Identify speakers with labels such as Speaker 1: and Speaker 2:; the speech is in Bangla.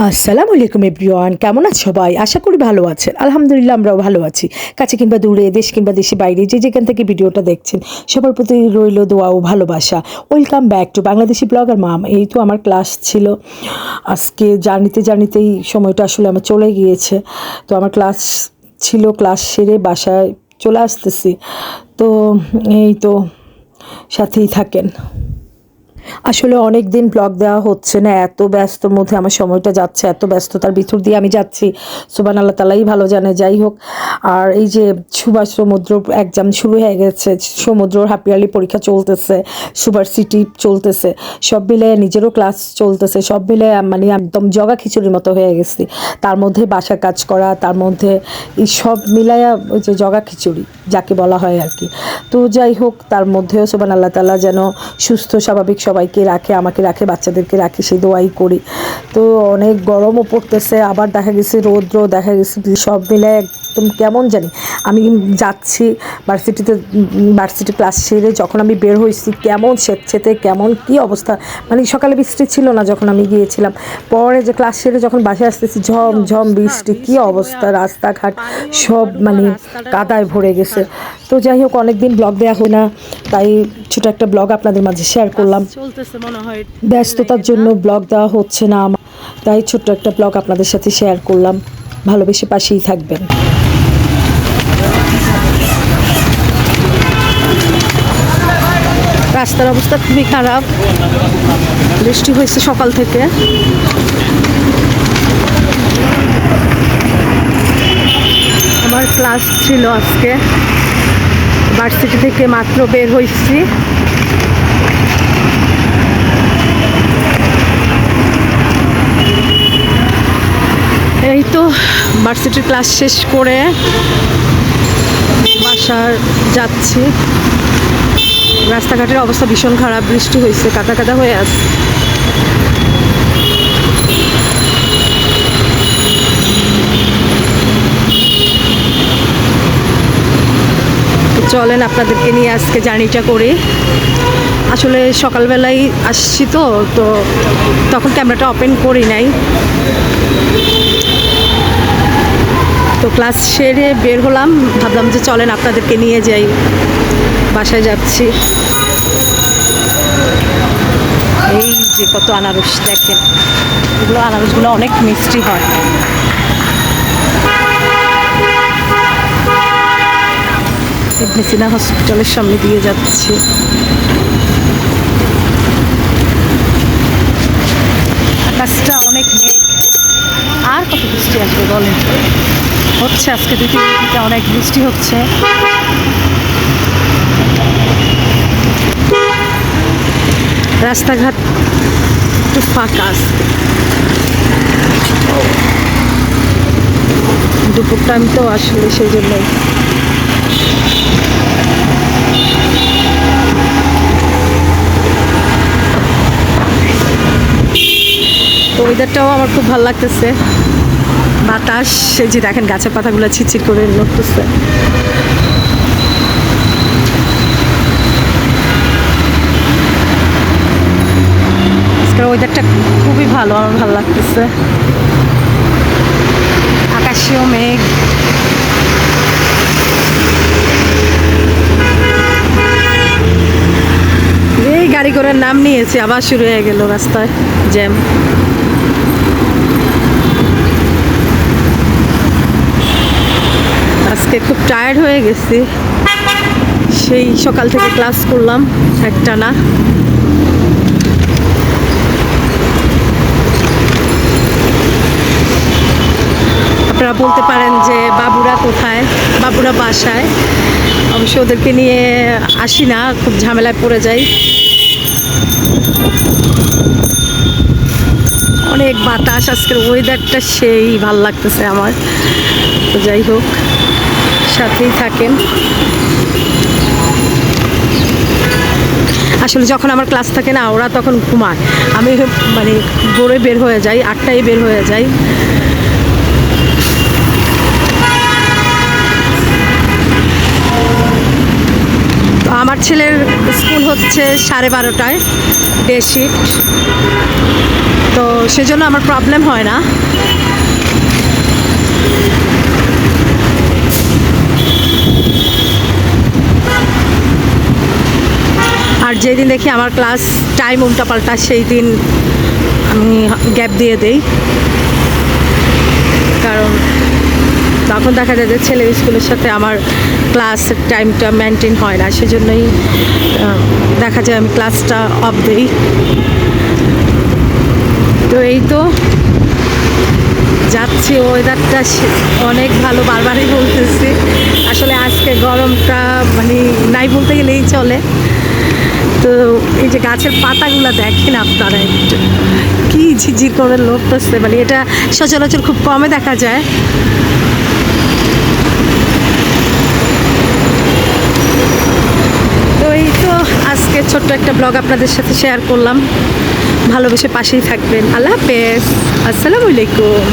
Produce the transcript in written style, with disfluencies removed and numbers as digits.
Speaker 1: আসসালামু আলাইকুম এভরিওয়ান, কেমন আছো সবাই? আশা করি ভালো আছেন। আলহামদুলিল্লাহ আমরাও ভালো আছি। কাছে কিংবা দূরে, দেশ কিংবা দেশের বাইরে যে যেখান থেকে ভিডিওটা দেখছেন সবার প্রতি রইল দোয়া ও ভালোবাসা। Welcome back to Bangladeshi blogger Mam. এই তো আমার ক্লাস ছিল আজকে, জানিতেই সময়টা আসলে আমার চলে গিয়েছে। তো আমার ক্লাস ছিল, ক্লাস সেরে বাসায় চলে আসতেছি। তো এই তো সাথেই থাকেন। আসলে অনেক দিন ব্লগ দেওয়া হচ্ছে না, এত ব্যস্তর মধ্যে আমার সময়টা যাচ্ছে, এত ব্যস্ততার ভিতর দিয়ে আমি যাচ্ছি। সুবহান আল্লাহ তাআলাই ভালো জানে। যাই হোক, আর এই যে সুভাষ সমুদ্র এক্সাম শুরু হয়ে গেছে, সমুদ্রর হাফ ইয়ারলি পরীক্ষা চলতেছে, সুপার সিটি চলতেছে, সব মিলে নিজেরও ক্লাস চলতেছে, সব মিলে মানে একদম জগা খিচুড়ির মতো হয়ে গেছি। তার মধ্যে বাসার কাজ করা, তার মধ্যে এই সব মিলাইয়া ওই যে জগা খিচুড়ি যাকে বলা হয় আর কি। তো যাই হোক, তার মধ্যেও সুবহান আল্লাহ তাআলা যেন সুস্থ স্বাভাবিক সবাইকে রাখে, আমাকে রাখে, বাচ্চাদেরকে রাখে, সেই দোয়াই করি। তো অনেক গরমও পড়তেছে, আবার দেখা গেছে রৌদ্র, দেখা গেছে সব মিলে একদম কেমন জানি। আমি যাচ্ছি ভার্সিটি ক্লাস সেরে যখন আমি বের হয়েছি, কেমন স্বেচ্ছেতে কেমন কী অবস্থা। মানে সকালে বৃষ্টি ছিল না যখন আমি গিয়েছিলাম, পরে যে ক্লাস সেরে যখন বাসায় আসতেছি ঝমঝম বৃষ্টি, কী অবস্থা, রাস্তাঘাট সব মানে কাদায় ভরে গেছে। তো যাই হোক, অনেকদিন ব্লগ দেওয়া হয় না, তাই ছোট একটা ব্লগ আপনাদের মাঝে শেয়ার করলাম। ব্যস্ততার জন্য ব্লগ দেওয়া হচ্ছে না আমার, তাই ছোট্ট একটা ব্লগ আপনাদের সাথে শেয়ার করলাম। ভালোবেসে পাশেই থাকবেন। রাস্তার অবস্থা খুবই খারাপ, বৃষ্টি হয়েছে সকাল থেকে। আমার ক্লাস ছিল আজকে, ভার্সিটি থেকে মাত্র বের হয়েছি। এই তো ভার্সিটির ক্লাস শেষ করে বাসার যাচ্ছি। রাস্তাঘাটের অবস্থা ভীষণ খারাপ, বৃষ্টি হয়েছে, কাদা কাদা হয়ে আছে। চলেন আপনাদেরকে নিয়ে আজকে জার্নিটা করি। আসলে সকালবেলায় আসছি তো তখন ক্যামেরাটা ওপেন করি নাই। তো ক্লাস সেরে বের হলাম, ভাবলাম যে চলেন আপনাদেরকে নিয়ে যাই। বাসায় যাচ্ছি। এই যে কত আনারস দেখেন, এগুলো আনারসগুলো অনেক মিষ্টি হয়। ইবনে সিনা হসপিটালের সামনে দিয়ে যাচ্ছি। আকাশটা অনেক মেঘ, আর কত বৃষ্টি আসবে বলেন। হচ্ছে আজকে 2-3 দিন থেকে অনেক বৃষ্টি হচ্ছে। রাস্তাঘাট একটু ফাঁকা আজকে, দুপুর টাইম তো আসলে সেই জন্যই। তো ওয়েদারটাও আমার খুব ভালো লাগতেছে, বাতাস, সেই যে দেখেন গাছের পাতাগুলো ছিটছিট করে নড়তেছে। আজকের ওয়েদারটা খুবই ভালো, আমার ভালো লাগতেছে। আকাশেও মেঘ, এই গাড়ি ঘোড়ার নাম নিয়েছে, আবার শুরু হয়ে গেল রাস্তায় জ্যাম। আজকে খুব টায়ার্ড হয়ে গেছি, সেই সকাল থেকে ক্লাস করলাম একটানা। আপনারা বলতে পারেন যে বাবুরা কোথায়? বাবুরা বাসায়। অবশ্য ওদেরকে নিয়ে আসি না, খুব ঝামেলায় পড়ে যাই। অনেক বাতাস, আজকের ওয়েদারটা সেই ভাল লাগতেছে আমার। তো যাই হোক, সাথেই থাকেন। আসলে যখন আমার ক্লাস থাকে না, ওরা তখন ঘুমায়, আমি মানে ভোরে বের হয়ে যাই, 8টায় বের হয়ে যাই। তো আমার ছেলের স্কুল হচ্ছে 12:30টায়, ডে শিফট। তো সেজন্য আমার প্রবলেম হয় না। আর যেদিন দেখি আমার ক্লাস টাইম উল্টাপাল্টা সেই দিন আমি গ্যাপ দিয়ে দেই, কারণ তখন দেখা যায় যে ছেলের স্কুলের সাথে আমার ক্লাসের টাইমটা মেনটেন হয় না, সেজন্যই দেখা যায় আমি ক্লাসটা অফ দিই। তো এই তো যাচ্ছি, ওয়েদারটা অনেক ভালো, বারবারই বলতেছি। আসলে আজকে গরমটা মানে নাই বলতে গেলেই চলে। তো এই যে গাছের পাতাগুলো দেখেন আপনারা, একটু কি ঝিরঝির করে লড়তেছে, মানে এটা সচরাচর খুব কমে দেখা যায়। তো এই তো আজকে ছোট্ট একটা ব্লগ আপনাদের সাথে শেয়ার করলাম। ভালোবেসে পাশেই থাকবেন। আল্লাহ হাফেজ, আসসালামু আলাইকুম।